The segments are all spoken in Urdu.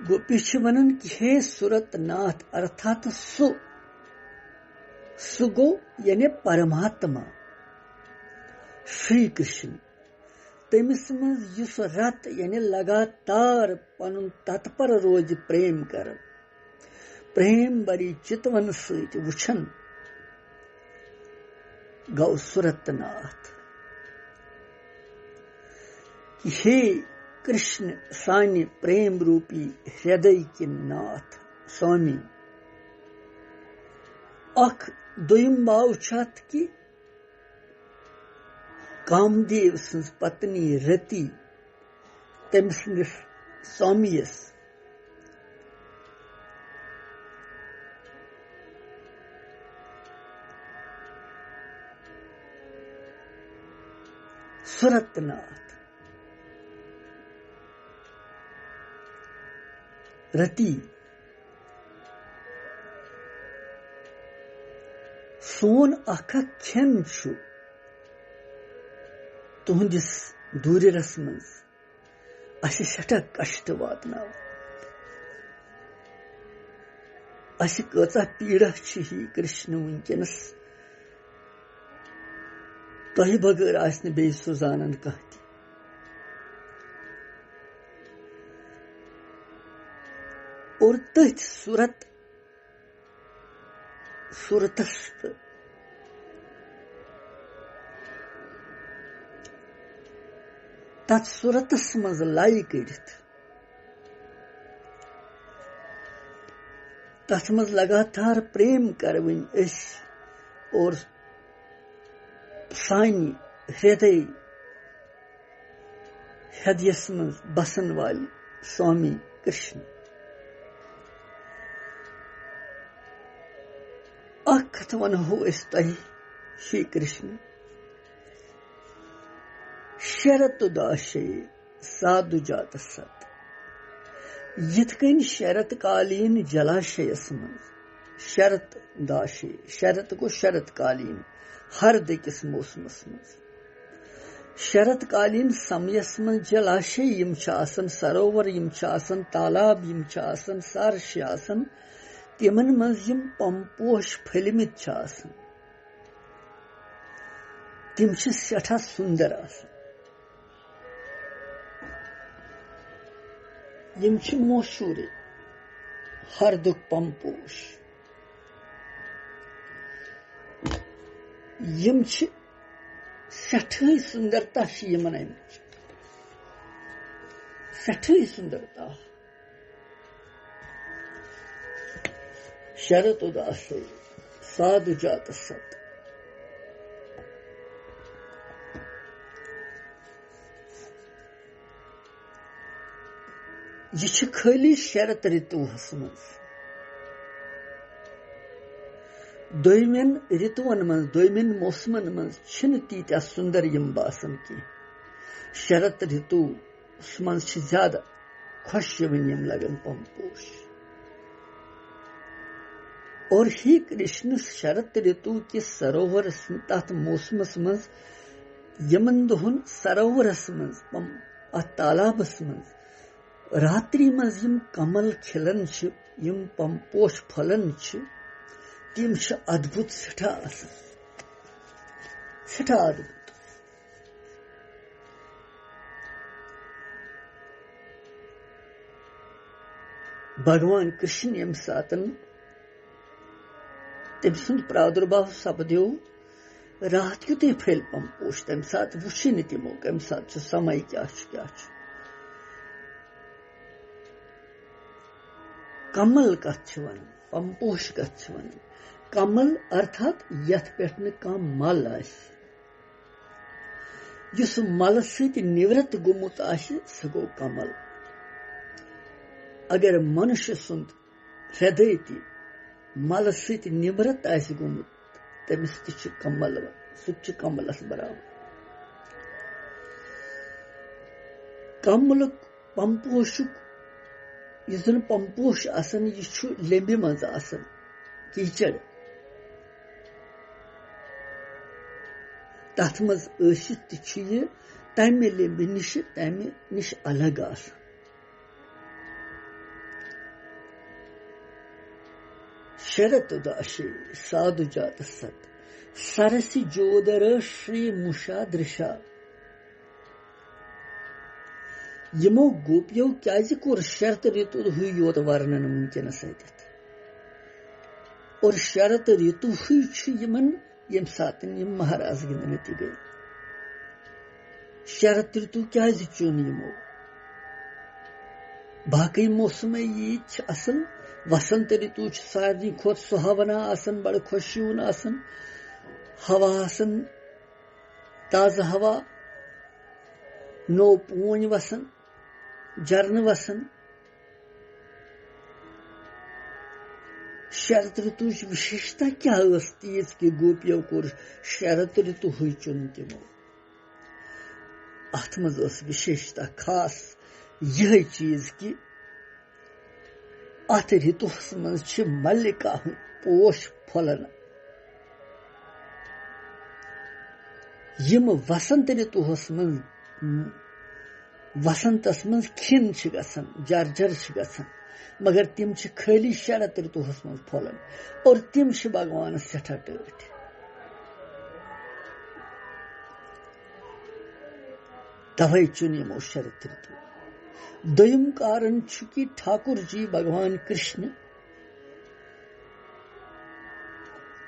گوپی ونان کہ ہے صورت ناتھ ارتھات سو گو یعنی پرماتما شری کرشن تمس مز یس رت یعنی لگاتار پن تتپر روز پریم کر پریم بری چتون ست وچھن گو صورت ناتھ ہے کرشن سانہ پریم روپی ہردے کن ناتھ سوامی اخ دویم باو چھت کہ کامدیو سنز پتنی رتی تم سندس سوامیس صورت ناتھ رتی سون اخ کھین چھ تہندس دورس مز اس سٹھا کشٹ واتنو اس کۭژاہ پیڑا چھ ہی کرشن ونکس تہ بغیر آس نہ بیٚیہِ سُہ زانان کانٛہہ تہِ اور تٔتھۍ صورتس تتھ صورتس مز لایہِ کٔرِتھ تتھ مز لگاتار پریم کرونی أسۍ اور سانہِ ہردیس مز بسن والہِ سوامی کرشن اکھ کتھ ونہو أسۍ تۄہہِ شری کرشن شرت داشے سادھو جات ست یتھ کٔنۍ شرت قالین جلاشیس مز شرت داشے شرت گو شرت قالین ہرد أکِس موسمس مز شرت قالین سمیس مز جلاشے یم چھِ آسان سروور یم چھِ آسان تالاب یم چھِ آسان سر چھِ آسان تمن مز یم پمپوش پھٔلمٕتۍ چھِ آسان تم چھِ سٮ۪ٹھاہ سُندر آسان یم چھِ مشہوٗر ہردُک پمپوش یم چھِ سٮ۪ٹھٕے سُندرتا چھِ یمن امِچ سٮ۪ٹھٕے سُندرتا شرت اداسے سادھو جات ست یہ چھِ خٲلی شرت رتوہس مز دویمین رتون مز دویمین موسمن مز چھنہٕ تیٖتیٛاہ سُندر یم باسان کینٛہہ شرت رتو مز چھِ زیادٕ خۄش یِوان یم لگان پمپوش اور ہی کرشن شرت رتو کس سروورس تتھ موسمس مز یمن دہن سروورس مز اتھ تالابس مز راتری مز یم کمل کھلان چھ یم پمپوش پھلان چھ تم چھ ادبھت سٹھا آسان سٹھا ادبھت بھگوان کرشن یم ساتن تم سند پرادربھاو سپدیو رات یُتُے پھٔلۍ پمپوش تمہِ ساتہٕ وٕچھے نہٕ تِمو کمہِ ساتہٕ چھُ سمے کیٛاہ چھُ کمل کتھ چھِ ونان پمپوش کتھ چھِ ونان کمل ارتھات یتھ پٮ۪ٹھ نہٕ کانٛہہ مل آسہِ یُس ملہٕ سۭتۍ نِورت گوٚمُت آسہِ سُہ گوٚو کمل اگر منُشہِ سُنٛد ہردے تہِ ملہٕ سۭتۍ نِورت آسہِ گوٚمُت تٔمِس تہِ چھُ کمل سُہ تہِ چھُ کملس برابر کملُک پمپوشُک یُس زن پمپوش آسان یہِ چھُ لیٚمبہِ منٛز آسان کیٖچڑ تتھ منٛز ٲسِتھ تہِ چھُ یہِ تمہِ لیٚمبہِ نِش الگ آسان شرط داشے سادھ جات ست سرسی جودر شری مشا درشا یمو گوپیو کیازِ کور شرط ریتو ہوئی یوت ورنن ممکنس اتت اور شرط ریتو ہوئی چھ یمن یم ساتن یم مہاراز گندن تہ گئی شرط ریتو کیازِ چون یمو باقی موسم یہ اصل وسنت ریتو سارے کھت سہاونا آسان بڑ خوشیون آسان ہوا آسان تازہ ہوا نو پون وسان جرن وسان شرط ریتو وشیشتا کیا تیز کہ گوپیو کور شرط ریتو ہوئی چن تمو ات مز وشیشتا خاص یہ چیز کہ ات ریتوس مز ملکہ پوش پھلن یم وسنت ریتوس من وسنتس من کھن گژھان جرجر گژھان مگر تم خالی شرط ریتوس من پھلان اور تم بھگوانس سٹھا ٹھٹ توے چن یمو شرط ریتو دویم کارن کہ ٹھاکر جی بھگوان کرشن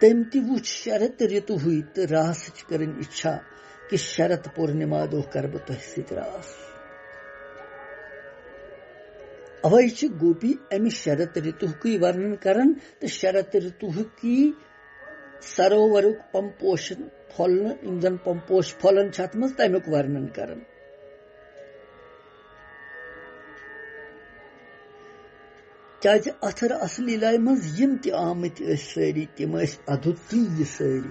تم تہ وچ شرط ریتو ہوئی تو راس کرن اچھا کہ شرط پورنما دہ کر بہ تہ ست راس اوے گوپی امس شرط ریتو ورنن کرن تو شرط ریتو سروورک پمپوشن پھولن یم زن پمپوش پھولن ات مز تمیک ورنن کرن کیازِ اتھر اصلی لائے مز یم تہ آمت ساری تم ادوتی ساری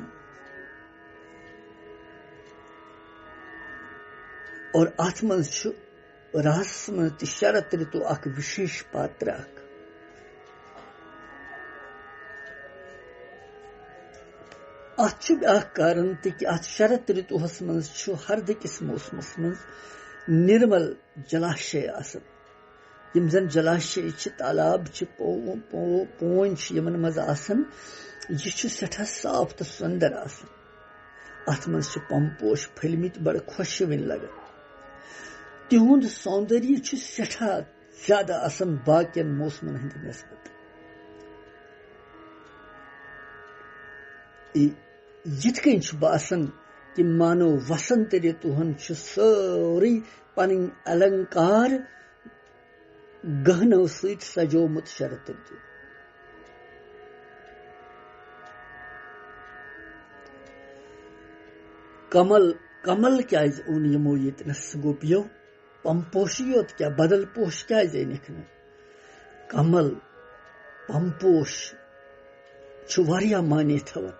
اور ات مز راس مز تہ شرط ریتو اخ وشیش پاتر اخ ات بیاکھ کارن تہ کہ ات شرط ریتوس مز ہردکس موسمس مز نرمل جلاشے آسان یم زن جلاشے تالاب پون یمن مز آسان یہ سٹھا صاف تو سندر آسان ات مز پمپوش پھلمت بڑ خوشوین لگان تہند سوندریہ سٹھا زیادہ آسان باقین موسمن ہند نسبت یت کن باسان کہ مانو وسنت ریتوہن سوری پن النکار گہنو ست سجومت شرط ریتو کمل کیاز اون یمو یتنس گوپیو پمپوشی یوت کیا بدل پوش کیاز اینکھ نا کمل پمپوش واریاہ معنی تھوان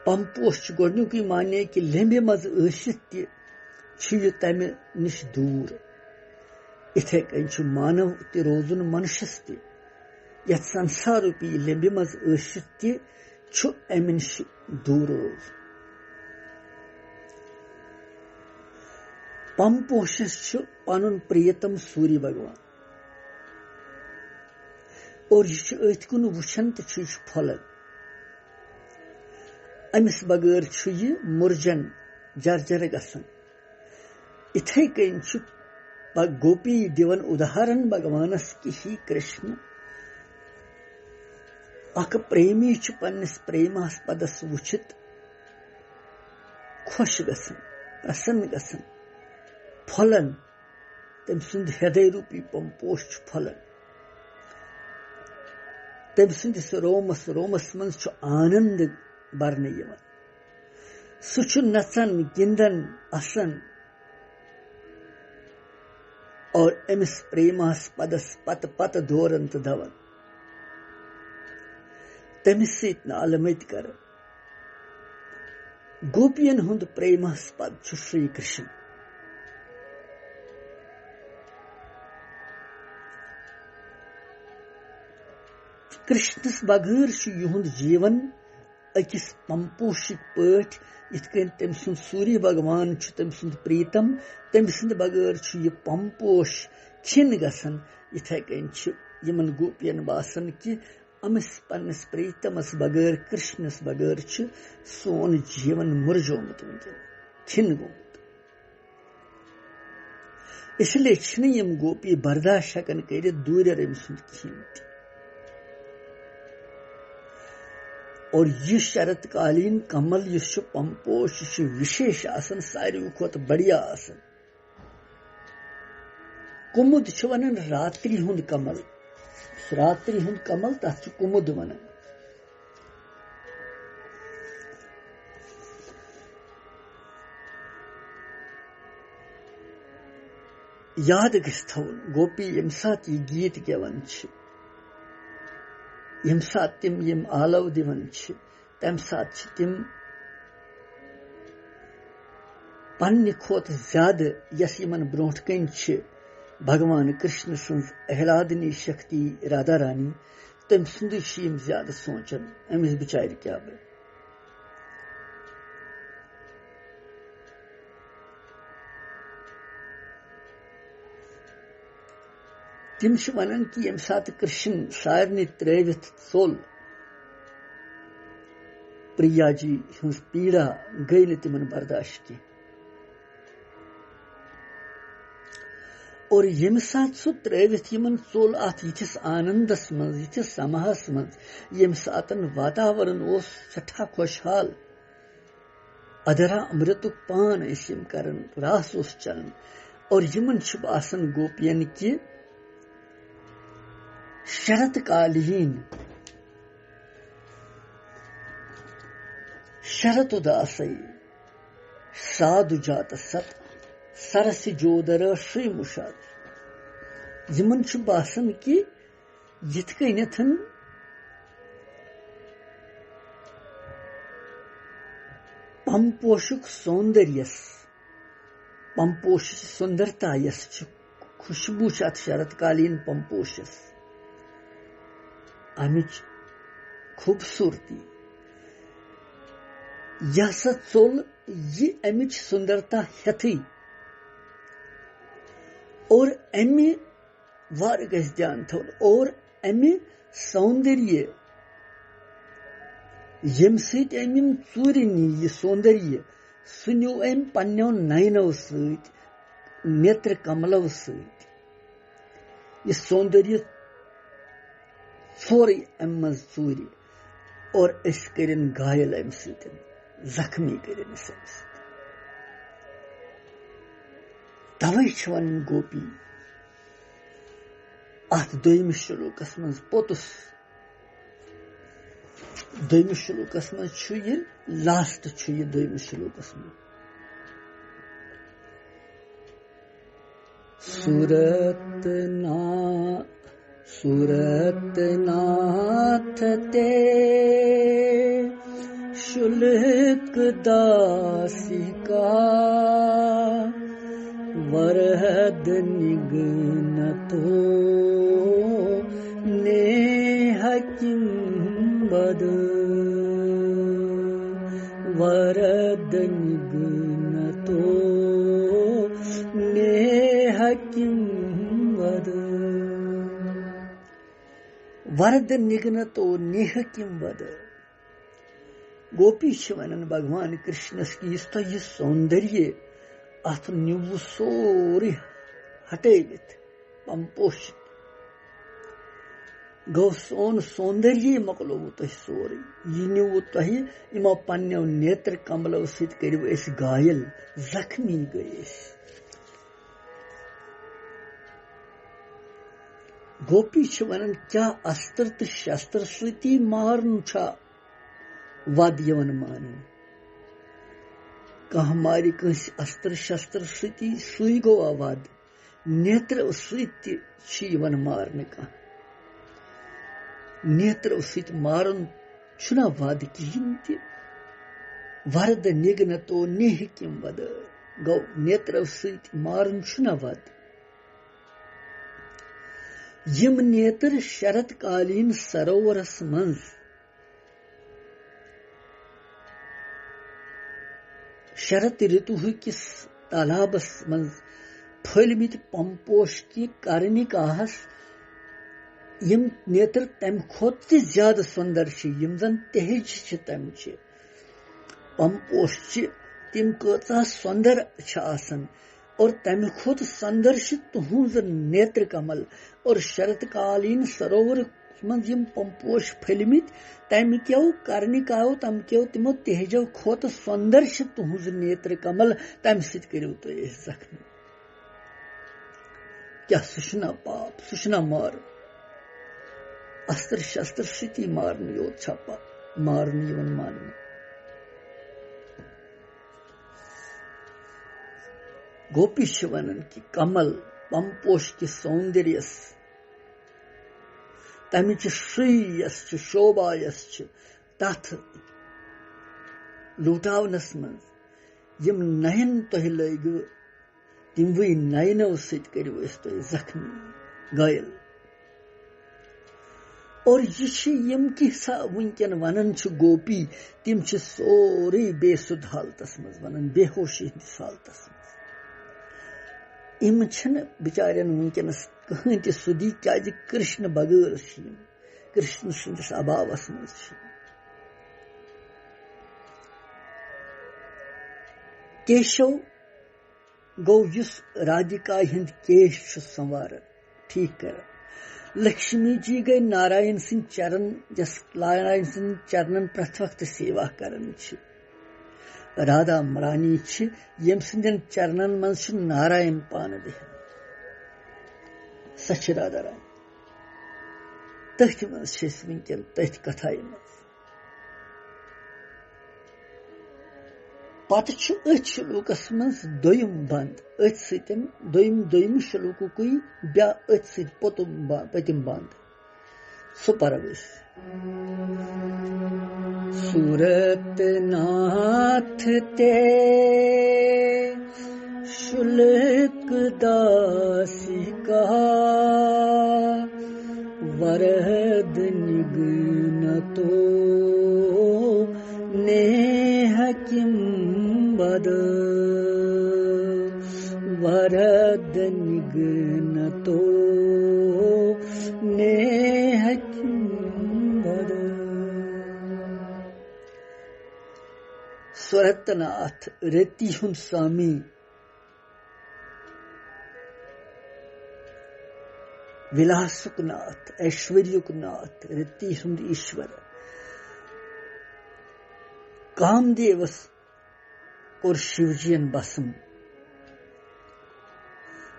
پمپوش گۄڈنیُکُے معنی کہ لیمبہِ مز ٲسِتھ تہِ چھُ یہِ تمہِ نِش دوٗر اِتھے کٔنۍ مانو تہِ روزُن منشس تہِ یتھ سنسار روٗپی لیمبہِ مز ٲسِتھ تہِ چھُ امہِ نِش دوٗر روزُن پمپوشس چھُ پنُن پریتم سوری بھگوان اور یہ چھُ أتھۍ کُن وٕچھان تہٕ چھُ یہِ پھۄلان امس بغیر چھُ یہِ مُرجن جرجر گژھان اِتھے کٔنۍ چھُ گوپی دِوان اداہرن بھگوانس کہ ہی کرشن اکھ پریمی چھُ پننس پریماس پدس وٕچھِتھ خۄش گژھان پرسن گژھان پھۄلان تٔمۍ سُنٛد ہردے روٗپی پمپوش چھُ پھۄلان تٔمۍ سٕنٛدِس رومس منٛز چھُ آنند برنہٕ یِوان سُہ چھُ نژان گِنٛدان اسان اور أمس پریماس پدس پتہٕ دوران تہٕ دوان تٔمِس سۭتۍ نالہٕ مٔتۍ کران گوپین ہُنٛد پریماس پد چھُ شری کرشن کرشنس بغیر چھُ یِہُنٛد جیون أکِس پمپوشِک پٲٹھۍ یِتھ کٔنۍ تٔمۍ سُنٛد سوری بھگوان چھُ تٔمۍ سُنٛد پریتم تٔمۍ سٕنٛدِ بغٲر چھُ یہِ پمپوش کھِن گژھان یِتھے کٔنۍ چھِ یِمن گوپین باسان کہ امس پنس پریتمس بغیر کرشنس بغیر سون جیون مرجومت ونکن چھن گومت اس لیے چھن یم گوپی برداشت ہکن کرت دوریر ام سند کہین تہ اور یہ شرط قالین کمل اس پمپوش یہ وشیش آسان ساروی کھت بڑھیا آسان کمد ونان راتری ہند کمل راتری ہند کمل تک کمد ونان یاد گژھِ تھاون گوپی یم سات یہ گیت گیوان یم سات تم یم آلو دِوان تم سات تم پنہ کھوت زیادہ یس یمن برونٹ کن بھگوان کرشن سن احلادنی شکتی رادھا رانی تم سند زیادہ سوچان امس بچار کیا بے تم ونان کہ یم سات کرشن سارنی ترٲوِتھ ژوٚل پریا جی ہز پیڑا گئی نہ تمن برداشت کی اور یم سات سہ ترٲوِتھ یمن ژوٚل اتھ یتھس آنندس من یتھس سماہس من یم ساتن واتاورن اوس سٹھا خوشحال ادرا امرتک پان ٲسۍ یم کران راس اوس چلان اور یمن چھ باسان گوپین کہ شرط قالین شرط اداسی سادھ جات ست سرس جودر سی مشاد یمن چھ باسان کہ یتھ کنتھ پمپوشک سوندریس پمپوش سندرتا یس خوشبو ات شرط قالین پمپوشس امچ خوبصورتی یہ سا ژوٚل یہ امچ سندرتا ہتھی اور امہ وار گژھِ دھیان تھاون اور امہ سوندریہ یم سۭتۍ أمۍ یم ژوٗرِ نی یہ سوندریہ سُہ نیو أمۍ پننیو نینو سۭتۍ نیتر کملو سۭتۍ یہ سوندریہ سورے ام مز ژوٗرِ اور اس کرن گایل ام سۭتۍ زخمی کرن اس ام سۭتۍ توے چھ ونان گوپی ات دویمس شلوکس مز پوتس دویمس شلوکس مز چھ یہ لاسٹ چھ یہ دویمس شلوکس مز صورت ناتھ تے شلک داسی کا ورہد نگن تو نیہ کم بد ورد نگن تو نیہ کم بد ورد نگن تو نیہ کم بد گوپی چھ ونان بھگوان کرشنس کی اس تو یہ سوندریہ ات نیو سوری ہٹٲوِتھ پمپوشت گو سون سوندریہ مۄکلووٕ تۄہہِ سورُے یہِ نیوٗوٕ تۄہہِ یِمو پننیو نیتر کملو سۭتۍ کٔرِو أسۍ گایل زخمی گٔے أسۍ گوپی چھِ ونان کیٛاہ استر تہٕ شستر سۭتی مارُن چھا ود یِوان ماننہٕ کانٛہہ مارِ کٲنٛسہِ استر شستر سۭتی سُے گوٚوا ود نیترو سۭتۍ تہِ چھِ یِوان مارنہٕ کانٛہہ نیترو سۭتۍ مارُن چھُنہ ود کِہیٖنۍ تہِ ورد نگن تو نیہ کم ود گو نیترو سۭتۍ مارُن چھُنہ ود یم نیتر شرط قالین سروورس منٛز شرط رتوہ کس تالابس منٛز پھٔلمٕتۍ پمپوش کی کرنِکاہس یم نیتر تم کھوت تہ زیادہ سندر یم زن تہج تم پمپوش تم کۭژاہ سندر آسان اور تمہ کھوت سندر تہذ نیتر کمل اور شرط کالین سروور من یم پمپوش پھلمت تمہ کیو کرنکاو تمو تہجو کھوت سندر تہذ نیتر کمل تمہ سۭتۍ کٔرِو تُہۍ أسۍ زخمی کیا سُہ چھُنا پاپ سُہ چھُنا مارُن استر شستر سۭتی مارنہٕ یوت چھا مارنہٕ یِوان ماننہٕ گوپی چھِ ونان کہ کمل پمپوش کہِ سوندریس تمچ سُے یس چھِ شوبا یس چھِ تتھ لوٹاونس منٛز یم نین تۄہہِ لٲگِو تموٕے نینو سۭتۍ کٔرِو أسۍ تۄہہِ زخمی گٲیل اور یہ چھِ یم کینٛژھا ونکٮ۪ن ونان چھِ گوپی تم چھِ سورُے بے سُد حالتس منٛز ونان بے ہوشی ہٕنٛدِس حالتس منٛز یم چھنہٕ بچارین ونکٮ۪نس کٕہٕنۍ تہِ سُدی کیازِ کرشن بغٲر چھِ یم کرشن سٕنٛدِس اباوس منٛز چھِ کیشو گوٚو یُس رادھِکا ہٕنٛدۍ کیش چھُ سنواران ٹھیٖک کران لکشمی جی گٔے نارائن سٕنٛدۍ چرن یس نارائن سٕنٛدۍ چرنن پرٛٮ۪تھ وقتہٕ سیوا کران چھِ رادھا رانی چھِ ییٚمہِ سٕنٛدٮ۪ن چرنن منٛز چھُ نارائن پانہٕ بِہِتھ سۄ چھِ رادھا رانی تٔتھۍ منٛز چھِ أسۍ ونکٮ۪ن تٔتھۍ کتھایہِ منٛز پتہٕ چھُ أتھۍ شلوکس منٛز دوٚیِم بند أتھۍ سۭتۍ دوٚیِمہِ شلوکُکُے أتھۍ سۭتۍ پٔتِم بند سُہ پرو أسۍ صورت ناتھ تے شلک داسیکا ورد نگنتو نیہ کم بد ورد نگنتو نیہ کم بد صورت ناتھ رتی ہند سوامی ولاسک ناتھ ایشوریک ناتھ رتی ہند ایشور کام دیوس کور شیوجین بسم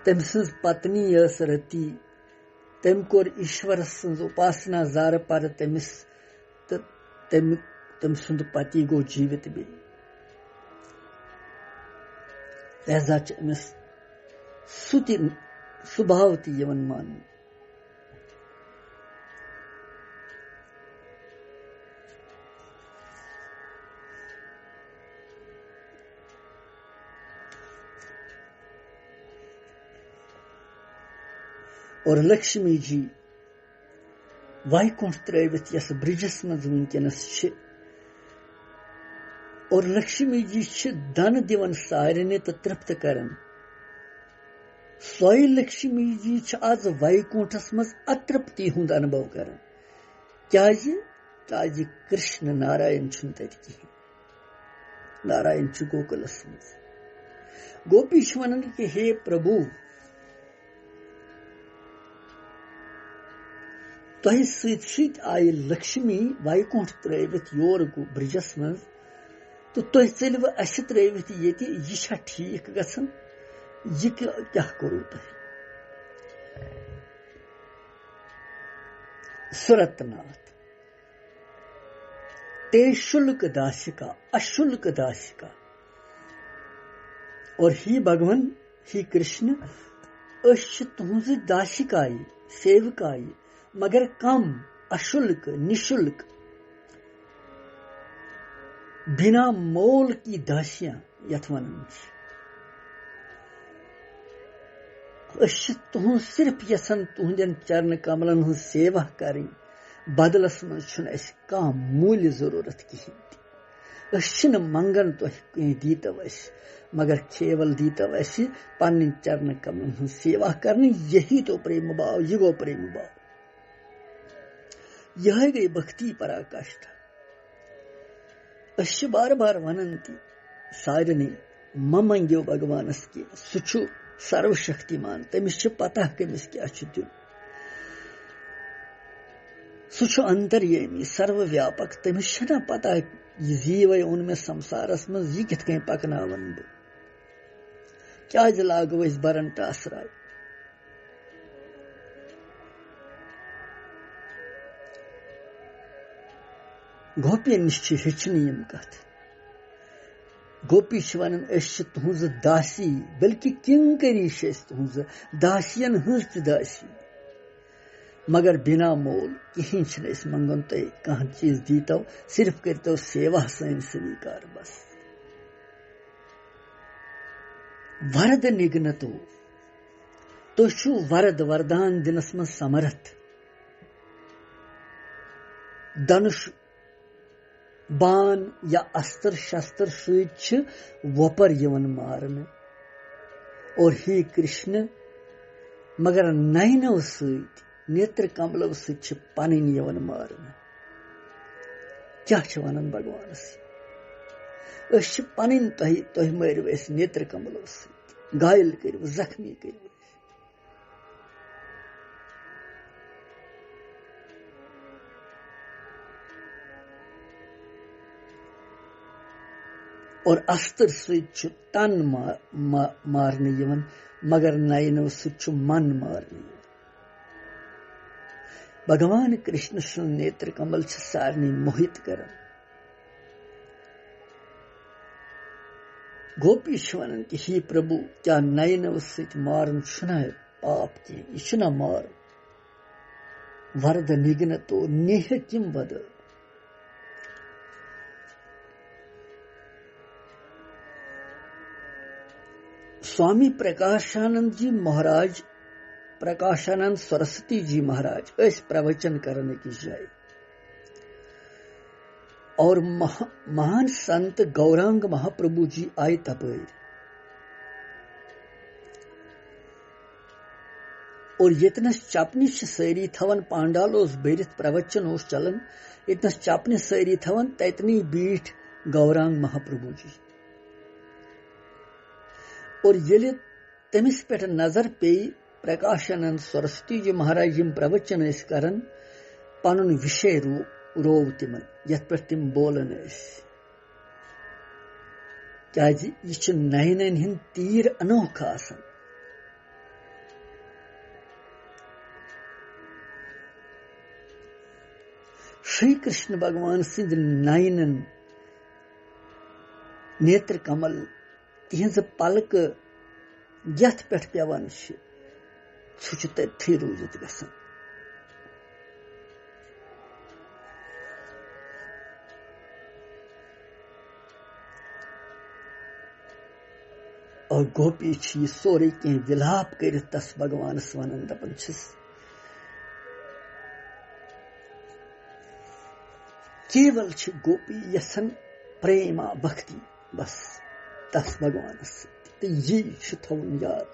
تم سٕنٛز پتنی ٲس رتی تٔمۍ کور ایشورس سٕنٛز اُپاسنا زارٕ پرٕ تٔمِس تہٕ تٔمۍ سُنٛد پتی گوٚو جیٖوِت بیٚیہِ لہذا چھِ أمِس سُہ بھاو تہِ یِوان ماننہٕ اور لکشمی جی وایکُنٛٹھ ترٲوِتھ یس برجس منٛز ونکٮ۪نس چھِ اور لکشمی جی چھِ دنہٕ دِوان سارنٕے تہٕ ترپت کران سۄے لکشمی جی چھِ آز وایکُنٛٹھس منٛز اترپتی ہُنٛد انبو کران کیازِ کرشن نارائن چھُنہٕ تتہِ کِہیٖنۍ نارائن چھُ گوکُلس منٛز گوپی چھِ ونان کہِ ہے پربھو تۄہہِ سۭتۍ سۭتۍ آیہِ لکشمی وایکُنٛٹھ ترٲوِتھ یور گوٚو برجس منٛز تہٕ تُہۍ ژٔلِوٕ اَسہِ ترٲوِتھ ییٚتہِ یہِ چھا ٹھیٖک گژھان یہِ کیٛاہ کوٚروٕ تۄہہِ صورت ناتھ تے شُلک داسِکا اشُلک داسِکا اور ہی بھگوان ہی کرشن أسۍ چھِ تُہنٛزٕ داسِکایہِ سیوکایہِ مگر کم اشُلک نِشُلک بنا مول کی داسیاں یتھ ونان چھِ أسۍ چھِ تُہنٛز صرف یژھان تُہنٛدٮ۪ن چرنہٕ کملن ہٕنٛز سیوا کرٕنۍ بدلس منٛز چھُنہٕ اَسہِ کانٛہہ موٗلہِ ضروٗرت کِہیٖنۍ تہِ أسۍ چھِنہٕ منگان تۄہہِ کینٛہہ دیٖتو اَسہِ مگر کھیول دیٖتو اَسہِ پنٕنۍ چرنہٕ کملن ہٕنٛز سیوا کرنہٕ یہی تو پریم بھاو یہِ گوٚو پریم بھاو یہ گئی بھکتی پراکاشٹھا. اس بار بار ونان تی سارنی منگیو بھگوانس کی سہ سرو شکتیمان تمس پتہ کمس کیا دن سہ انتریمی سرو ویاپک تمس نا پتہ یہ زیوے اون میں سمسارس من یہ کت کن پکناون بہ کیاز لاگو اس برن ٹاسراے. گوپی نش ہچن یم کت. گوپی ونان اس تہذ داسی بلکہ کنکری تہذ داسین ہز تہ داسی مگر بنا مول کہین اس منگن تہ کھانا چیز دیتو صرف کرتو سیوا سن سویکار بس. ورد نگنتو تو ورد وردان دنس من سمرتھ دنش بان یا استر شستر سچ وپر یون مارن اور ہی کرشن مگر نینو ست نیتر کملو ست پنن یون مارن. کیا ونان بھگوانس اس پنن تہ مارو اس نیتر کملو ست گائل کرو زخمی کرو. اور استر ست تن مارن یون مگر نینو ست من مارن یون. بھگوان کرشن سن نیتر کمل سارنی موہت کران. گوپی ونان کہ ہی پربھو کیا نینو ست مارن چھنا پاپ کی یہ چھنا مار ورد نگن تو نیہ کم ود. سوامی پرکاشانند جی مہاراج پرکاشانند سرسوتی جی مہاراج اس پروچن کرنے کی جائے اور مہان سنت گورانگ مہاپربھو جی آئے تپر اور یتنس چپنی ساری تھون پانڈال برت پروچن چلان یتنس چپنی ساری تھون تتنی بیٹھ گورانگ مہاپربھو جی اور یل تمس پہ نظر پی پرکاشانند سرسوتی جی مہاراج یم پروچن کران پنن وشے رو تمن یت پہ تم بولان کیازِ یہ نینن ہند تیر انوکھا آسان. شری کرشن بھگوان سند نینن نیتر کمل تہذ پلک یت پہ پیوان سہ تتھی روزت گژھان. اور گوپی یہ سورے کی ولاپ کرت تس بھگوانس ونان دپان چھس کیول گوپی یسن پریما بھکتی بس تس بھگوانس تو یہ تھون یاد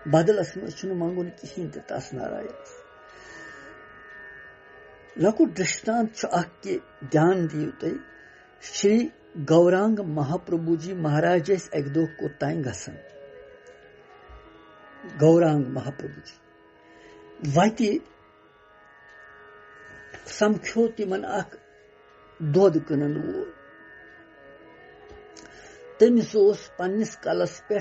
بدلس من منگن کہین تس نارائنس. لکٹ دشتانت اخ کہ دھیان دیو تھی شری گورانگ مہاپربھو جی مہاراج اک دہ کوتان گھان گورانگ مہاپربھو جی وتہ سمکھو تمن اخ دود کٕنن وول. تمس پنس کلس پہ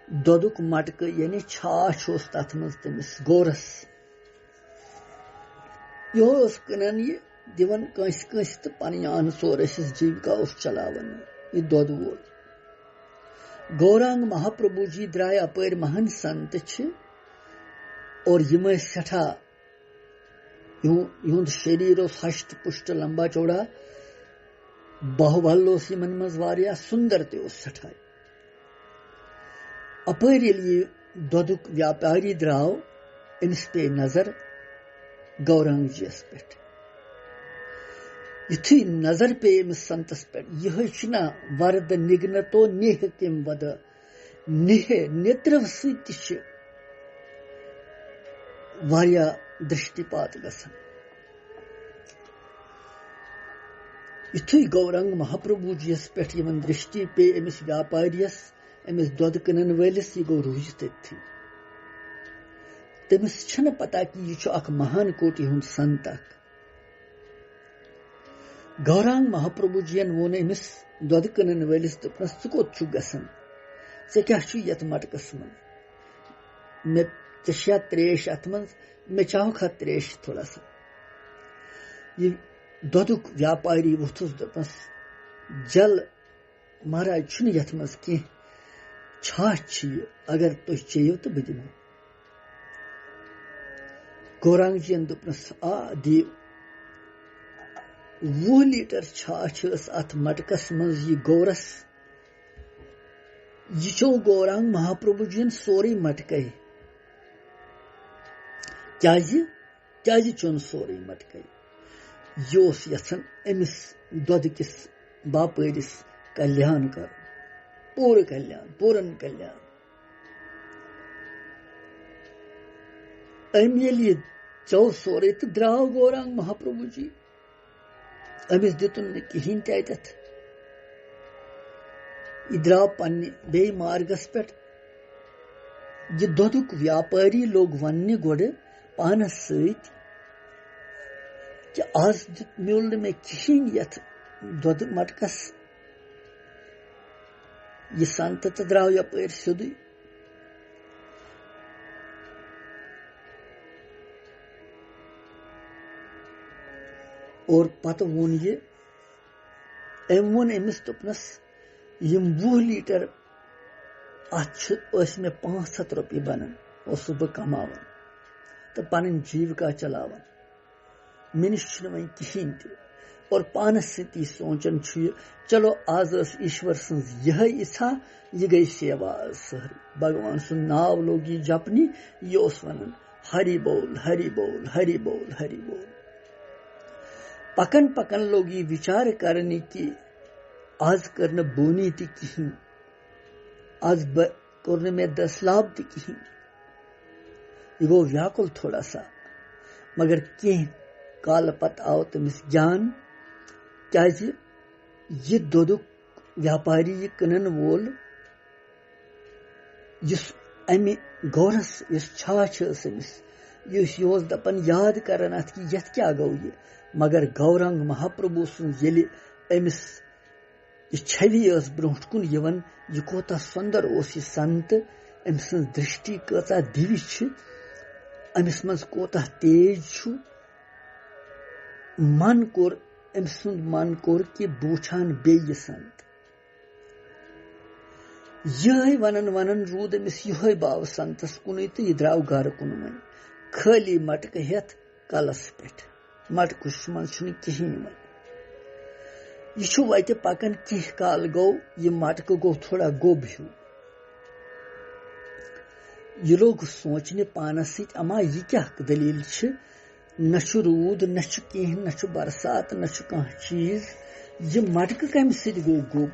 دودک مٹکہ یعنی چھاچھ تر مز تمس گورس یہ کٕنان یہ دِوان کٲنٛسہِ کٲنٛسہِ تہٕ پنٕنۍ آن ژور ٲسِس جیوکا چلاوان یہ دۄد وول. گورانگ مہاپربھو جی درائے اپر مہان سنت اور یم سٹھا یہند شریر ہشت پشت لمبا چوڑا باہوبل یمن مز واریاہ سندر تہ سٹھا. اپر یہ دودک ویاپاری دراو امس پے نظر گورانگ جیس پہ یتھی نظر پے امس سنتس پہ یہ چھنا ورد نگنتو نیہ کم ود نیہ نیترو ست واریاہ درشٹی پات گژھان. یتھُے گورنگ مہاپربھو جیس پٮ۪ٹھ یمن درشٹی پے أمِس ویاپاریس أمِس دۄدٕ کٕنن وٲلِس یہِ گوٚو روٗزِتھ تٔتھی تٔمِس چھنہٕ پتہ کہِ یہِ چھُ اکھ مہان کوٹی ہُنٛد سنت اکھ گورانگ مہاپربھو جین ووٚن أمِس دۄدٕ کٕنن وٲلِس دوٚپنس ژٕ کوٚت چھُکھ گژھان ژےٚ کیٛاہ چھُ یتھ مٹکس منٛز مےٚ ژےٚ چھیا تریش اتھ منٛز مےٚ چاہوکھا تریش تھوڑا سا یہِ دۄدُک ویاپاری ووٚتھُس دوٚپنس جل مہراج چھُنہٕ یتھ منٛز کینٛہہ چھاش چھِ یہِ اگر تُہۍ چیٚیِو تہٕ بہٕ دِمو گورانگ جین دوٚپنس آ دِیِو 20 لیٖٹر چھاش ٲس اتھ مٹکس منٛز یہِ گورس یہِ چیوٚو گورانگ مہاپربھو جین سورُے مٹکے کیٛازِ چیوٚن سورُے مٹکے یہِ اوس یژھان أمِس دۄدٕکِس باپٲرِس کلیان کرُن پوٗرن کلیان أمۍ ییٚلہِ یہِ چیوٚو سورُے تہٕ درٛاو گورانگ مہاپربھو جی أمِس دِتُن نہٕ کِہیٖنۍ تہِ اَتٮ۪تھ یہِ درٛاو پننہِ بیٚیہِ مارگس پٮ۪ٹھ یہِ دۄدُک ویاپاری لوٚگ وننہِ گۄڈٕ پانس سۭتۍ کہِ آز میوٗل نہٕ مےٚ کِہیٖنۍ یتھ دۄدٕ مٹکس یہِ سنتہٕ تہٕ درٛاو یپٲرۍ سیوٚدُے اور پتہٕ ووٚن یہِ أمۍ ووٚن أمِس دوٚپنس یِم 20 لیٖٹر اتھ ٲسۍ مےٚ 500 رۄپیہِ بنان اوسُس بہٕ کماوان تہٕ پنٕنۍ جیٖوکا چلاوان مےٚ نِش چھُنہٕ وۄنۍ کِہیٖنۍ تہِ اور پانس سۭتی سونچان چھُ یہِ چلو آز ٲس ایشور سٕنٛز یِہے اِچھا یہِ گٔے سیوا آز سٲرٕے بھگوان سُنٛد ناو لوٚگ یہِ جپنہِ یہِ اوس ونان ہری بول ہری بول ہری بول ہری بول پکن پکن لوٚگ یہِ وِچار کرنہِ کہِ آز کٔر نہٕ بونی تہِ کِہیٖنۍ آز کوٚر نہٕ مےٚ دٔسلاب تہِ کِہیٖنۍ یہِ گوٚو ویاکُل تھوڑا سا مگر کینٛہہ کالہٕ پتہٕ آو تٔمِس گیان کیٛازِ یہِ دۄدُک ویاپاری یہِ کٕنن وول یُس امہِ گورس یُس چھاش ٲس أمِس یُس یہِ اوس دپان یاد کران اتھ کہِ یتھ کیٛاہ گوٚو یہِ مگر گورنگ مہاپربھو سُنٛد ییٚلہِ أمِس یہِ چھوی ٲس برونٛٹھ کُن یِوان یہِ کوتاہ سُندر اوس یہِ سنتہٕ أمۍ سٕنٛز درشٹی کۭژاہ دِوِ چھِ أمِس منٛز کوتاہ تیج چھُ من کوٚر أمۍ سُنٛد من کوٚر کہِ بہٕ وٕچھان بیٚیہِ یہِ سنت یِہے ونان روٗد أمِس یِہے باو سنتس کُنُے تہٕ یہِ درٛاو گرٕ کُن وۄنۍ خٲلی مٹکہٕ ہٮ۪تھ کلس پٮ۪ٹھ مٹکس منٛز چھُنہٕ کِہیٖنۍ وۄنۍ یہِ چھُ وتہِ پکان کینٛہہ کال گوٚو یہِ مٹکہٕ گوٚو تھوڑا گوٚب ہیوٗ یہِ لوٚگ سونچنہِ پانس سۭتۍ اما یہِ کیٛاہ دٔلیٖل چھِ نہ چھُ روٗد نہ چھُ کینٛہہ نہ چھُ برسات نہ چھُ کانٛہہ چیٖز یہِ مٹکہٕ کمہِ سۭتۍ گوٚو گوٚب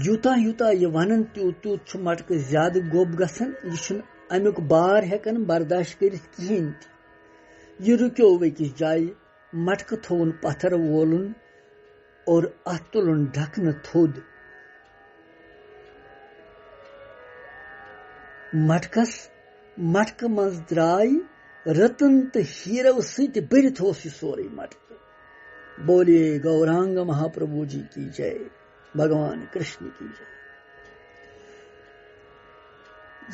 یوٗتاہ یوٗتاہ یہِ ونان تیوٗت چھُ مٹکہٕ زیادٕ گوٚب گژھان یہِ چھُنہٕ امیُک بار ہٮ۪کان برداشت کٔرِتھ کِہیٖنۍ تہِ یہِ رُکیو أکِس جایہِ مٹکہٕ تھووُن پتھر وولُن اور اتھ تُلُن ڈھکنہٕ تھوٚد مٹکہٕ منٛز درٛاے رتن تہٕ ہیٖرو سۭتۍ بٔرِتھ اوس یہِ سورُے مٹکہٕ بولے گورانگ مہاپربھو جی کی جے بھگوان کرشن کی جے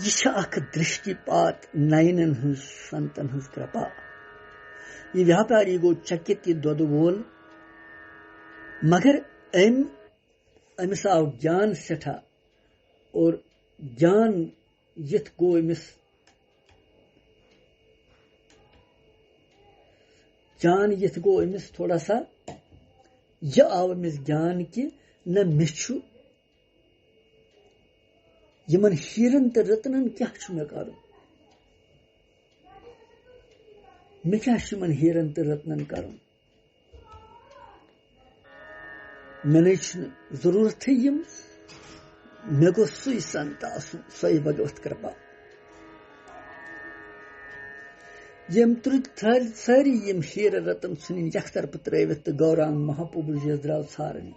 یہِ چھِ اکھ درشٹی پات نینن ہٕنٛز سنتن ہٕنٛز کرپا یہِ ویاپاری گوٚو چکِت یہِ دۄدٕ وول مگر أمِس آو گیان سٮ۪ٹھاہ اور گیان یِتھ گوٚو أمِس تھوڑا سا یہِ آو أمِس گیان کہِ نہ مےٚ چھُ یِمن ہیٖرن تہٕ رتنن کیٛاہ چھُ مےٚ کرُن مےٚ کیٛاہ چھُ یِمن ہیٖرن تہٕ رتنن کرُن مےٚ نَے چھُنہٕ ضروٗرتھٕے یِم مےٚ گوٚژھ سُے سنت آسُن سۄے بھگوت کرپا یم ترٛ سٲری یم شیٖر رتن ژھٕنٕنۍ یکطرفہٕ ترٲوِتھ تہٕ گورانگ محبوبہ جِیَس درٛاو ژھارنہِ.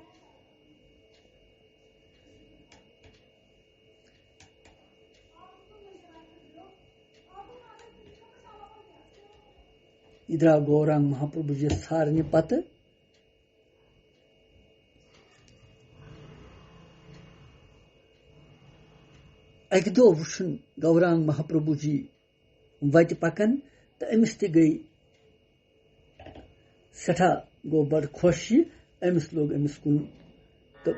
یہ درٛاو گورانگ محبوبہ جِیَس ژھارنہِ. پتہٕ اکہِ دۄہ وٕچھُن گورانگ محپربھو جی وتہِ پکان تہٕ أمِس تہِ گٔے سٮ۪ٹھاہ گوٚو بڑٕ خۄش یہِ. أمِس لوٚگ أمِس کُن تہٕ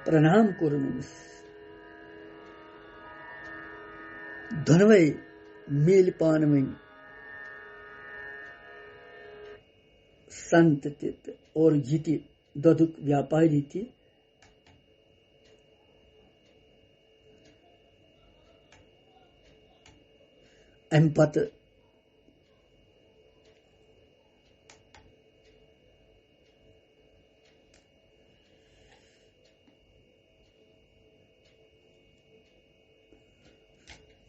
پرنام کوٚرُن أمِس. دۄنوَے میٖلۍ پانہٕ ؤنۍ سنت تہِ تہٕ اور یہِ تہِ دۄدُک ویاپاری تہِ. امہِ پتہٕ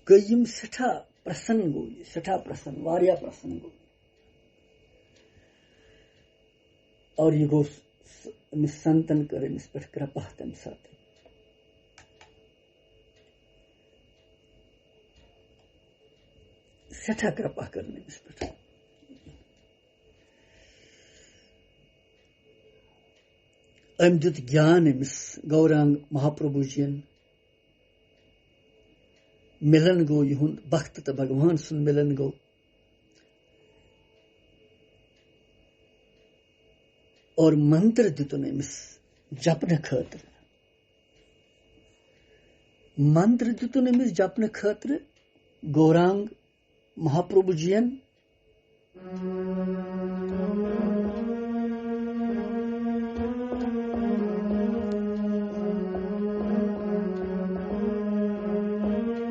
گٔے یِم سٮ۪ٹھاہ پرسن گوٚو یہِ سٮ۪ٹھاہ پرسن واریاہ پرسن گوٚو. اور یہِ گوٚو أمِس سنتن کٔر أمِس پٮ۪ٹھ کرپا تمہِ ساتہٕ. سٮ۪ٹھاہ کرپا کٔرٕن أمِس پٮ۪ٹھ. أمۍ دیُت گیان أمِس گورانگ محپربھو جِین. مِلن گوٚو یِہُنٛد بخت تہٕ بھگوان سُنٛد مِلن گوٚو. اور منتر دِتُن أمِس جپنہٕ خٲطرٕ. منتر دِتُن أمِس جپنہٕ خٲطرٕ گورانگ محپربھو جِین.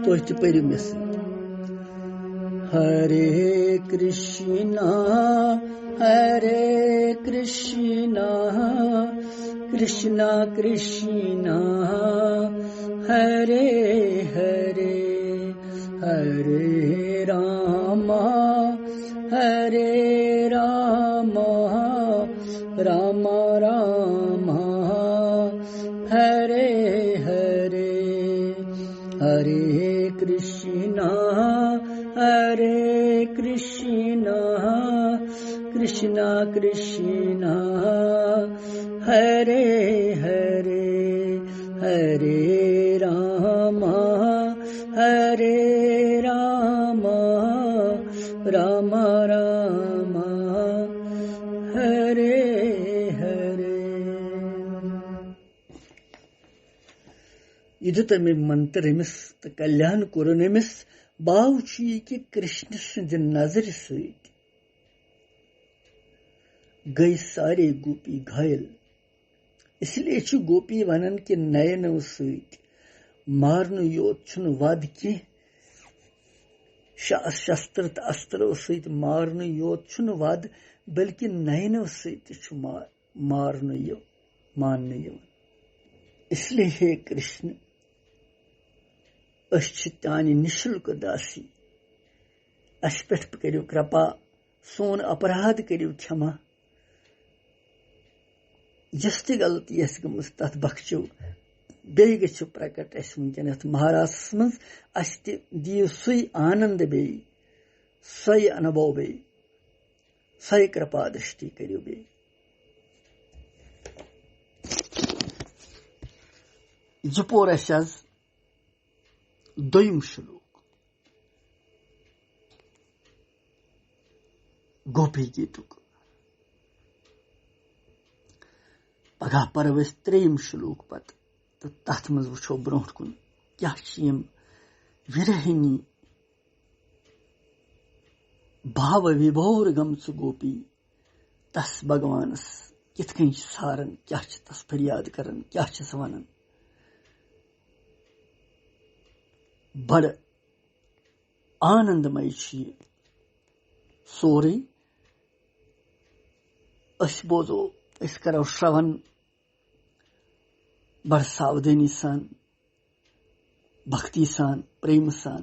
تُہۍ تہِ پٔرِو مےٚ سۭتۍ. ہرے کرشنا ہرے کرشنا کرشنا کرشنا ہرے ہرے ہرے راما ہرے راما راما راما ہرے ہرے ہرے کرشنا ہرے کرشنا کرشنا کرشنا ہرے ہرے ہرے راما ہرے راما راما راما ہرے ہرے. یہِ دیُت أمۍ منتر أمِس تہٕ کلیان کوٚرُن أمِس. باو چھُ یہِ کہِ کرشن سٕنٛدِ نظرِ سۭتۍ گٔے سارے گوپی گھایل. اس لیے چھُ گوپی ونان کہِ نینو سۭتۍ مارنہٕ یوت چھُنہٕ وَد کینٛہہ. شستر تہٕ استرو سۭتۍ مارنہٕ یوت چھُنہٕ وَد بلکہِ نینو سۭتۍ تہِ چھُ ماننہٕ یِوان. اس لیے ہے کرشن أسۍ چھِ تانہِ نِشُلک داسی. اَسہِ پٮ۪ٹھ کٔرِو کرپا. سون اپراد کٔرِو کھٮ۪ما. یۄس تہِ غلطی آسہِ گٔمٕژ تتھ بخشِو. بیٚیہِ گٔژھِو پرکٹ اَسہِ وٕنکٮ۪ن یتھ مہاراشٹرس منٛز. اَسہِ تہِ دِیِو سُے آنند بیٚیہِ سۄے انبو بیٚیہِ سۄے کرپا دೃಷ್ಟಿ کٔرِو بیٚیہِ. یہِ پوٚر اَسہِ آز دوٚیِم شلوک گوپی گیتُک. پگاہ پرو أسۍ ترٛیٚیِم شلوک پتہٕ تہٕ تتھ منٛز وٕچھو برونٛٹھ کُن کیٛاہ چھِ یِم وِرہنی بھاو وِبھور گٔمژٕ گوپی تس بھگوانس کِتھ کٔنۍ چھِ ژھاران, کیٛاہ چھِ تس فریاد کران, کیٛاہ چھِس ونان. بڑٕ آنندمے چھُ یہِ سورُے. أسۍ بوزو, أسۍ کرو شرون بڑٕ ساودٲنی سان, بھکتی سان, پریم سان.